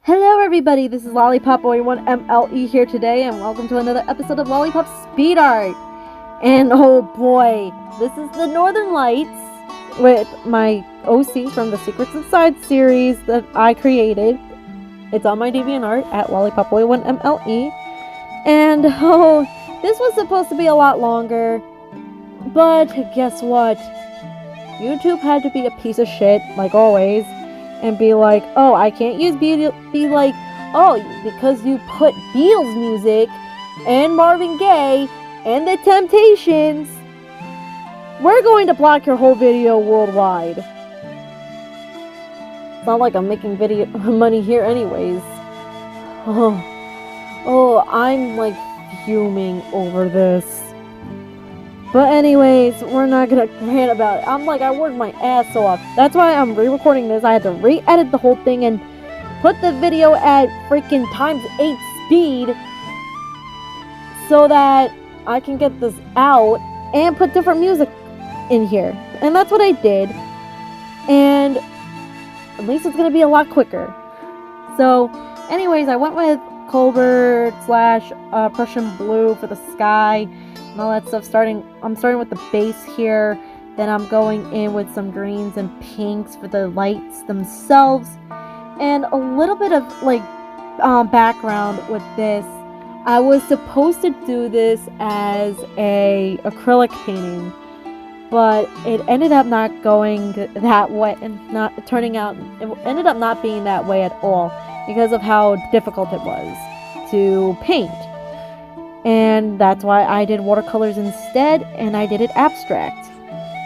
Hello everybody, this is Lollypop 1MLE here today, and welcome to another episode of Lollypop Speed Art. And oh boy, this is the Northern Lights with my OC from the Secrets Inside series that I created. It's on my DeviantArt at Lollypop1MLE. And oh, this was supposed to be a lot longer, but guess what? YouTube had to be a piece of shit, like always. And be like, oh, I can't use be like, oh, because you put Beatles music and Marvin Gaye and the Temptations, we're going to block your whole video worldwide. It's not like I'm making video money here anyways. Oh, I'm like fuming over this. But anyways, we're not gonna rant about it. I worked my ass off. That's why I'm re-recording this. I had to re-edit the whole thing and put the video at freaking ×8 speed so that I can get this out and put different music in here. And that's what I did. And at least it's gonna be a lot quicker. So, anyways, I went with Colbert / Prussian blue for the sky. And all that stuff. I'm starting with the base here, then I'm going in with some greens and pinks for the lights themselves, and a little bit of background with this. I was supposed to do this as a acrylic painting, but it ended up not going that way and not turning out. It ended up not being that way at all because of how difficult it was to paint. And that's why I did watercolors instead, and I did it abstract.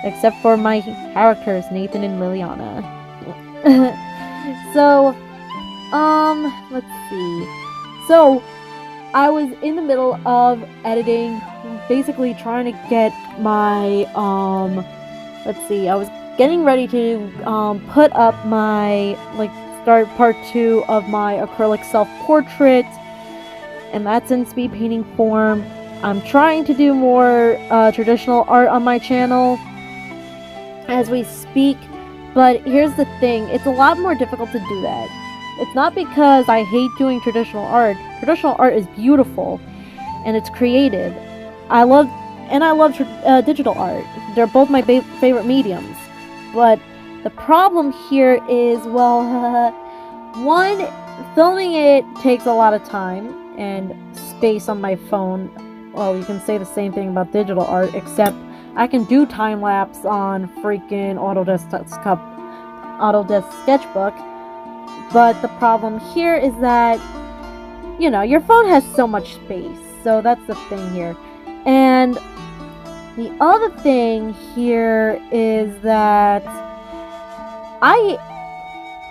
Except for my characters, Nathan and Liliana. So, let's see. So, I was in the middle of editing, basically trying to get my, let's see, I was getting ready to, put up my, start part 2 of my acrylic self-portrait. And that's in speed painting form. I'm trying to do more traditional art on my channel as we speak, but here's the thing, it's a lot more difficult to do that. It's not because I hate doing traditional art. Traditional art is beautiful and it's creative. I love digital art. They're both my favorite mediums. But the problem here is, well, one, filming it takes a lot of time and space on my phone. Well, you can say the same thing about digital art, except I can do time-lapse on freaking Autodesk Sketchbook. But the problem here is that, you know, your phone has so much space. So that's the thing here. And the other thing here is that I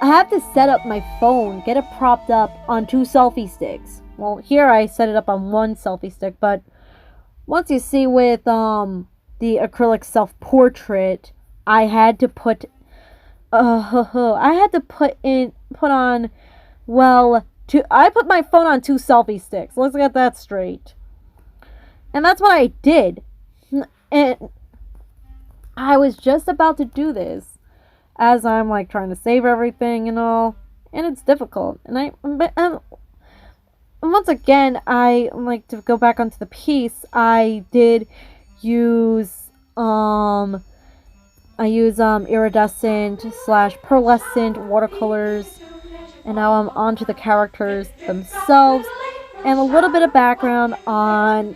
have to set up my phone, get it propped up on 2 selfie sticks. Well, here I set it up on 1 selfie stick, but once you see with the acrylic self-portrait, I had to put I put my phone on 2 selfie sticks. Let's get that straight. And that's what I did. And I was just about to do this as I'm trying to save everything and all, and it's difficult. And once again, I like to go back onto the piece. I did use iridescent / pearlescent watercolors, and now I'm onto the characters themselves and a little bit of background on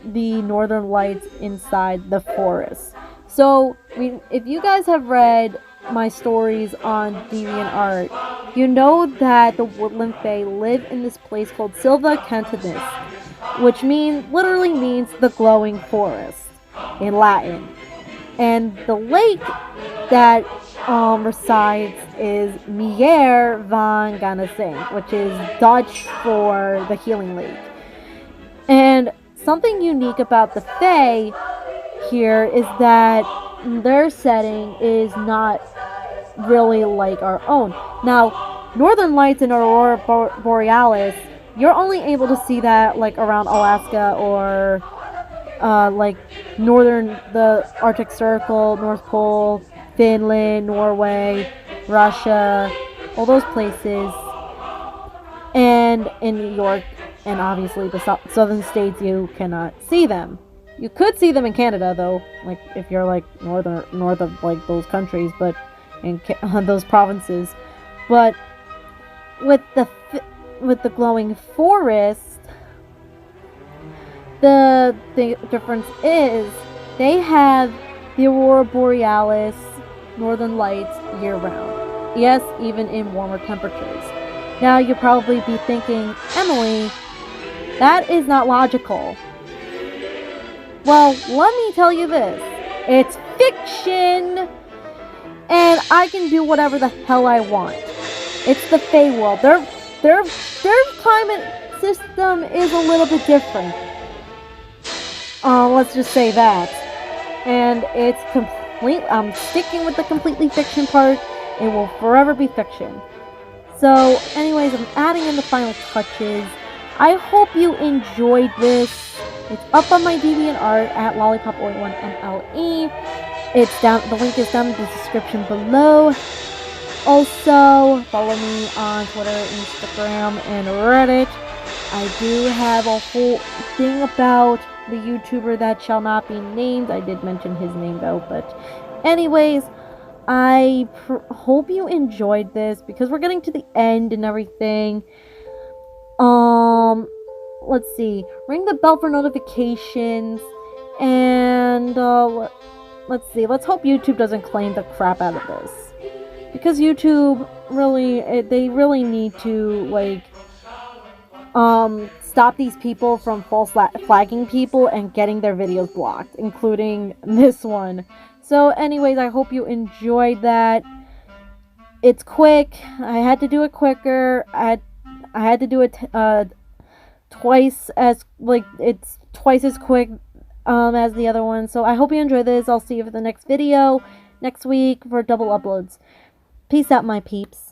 the northern lights inside the forest. So, if you guys have read my stories on DeviantArt, you know that the woodland fae live in this place called Silva Cantanis, which literally means the glowing forest in Latin. And the lake that resides is Meer van Ganasing, which is Dutch for the healing lake. And something unique about the fae here is that their setting is not really like our own. Now, northern lights and aurora borealis, you're only able to see that around Alaska or the Arctic Circle, North Pole, Finland, Norway, Russia, all those places. and in New York, and obviously the southern states, you cannot see them. You could see them in Canada, though, like if you're like north of like those countries, but in those provinces. But with the glowing forest, the difference is they have the aurora borealis, northern lights, year round. Yes, even in warmer temperatures. Now you'll probably be thinking, Emily, that is not logical. Well, let me tell you this. It's fiction, and I can do whatever the hell I want. It's the Fey world. Their climate system is a little bit different. Let's just say that. And it's I'm sticking with the completely fiction part. It will forever be fiction. So, anyways, I'm adding in the final touches. I hope you enjoyed this. It's up on my DeviantArt at Lollypop01MLE. It's down. The link is down in the description below. Also, follow me on Twitter, Instagram, and Reddit. I do have a whole thing about the YouTuber that shall not be named. I did mention his name though, but anyways, I hope you enjoyed this because we're getting to the end and everything. Let's see. Ring the bell for notifications, and let's see. Let's hope YouTube doesn't claim the crap out of this, because YouTube they really need to like stop these people from false flagging people and getting their videos blocked, including this one. So anyways, I hope you enjoyed that. It's quick. I had to do it quicker. I had to do it twice as it's twice as quick as the other one. So I hope you enjoy this. I'll see you for the next video next week for double uploads. Peace out, my peeps.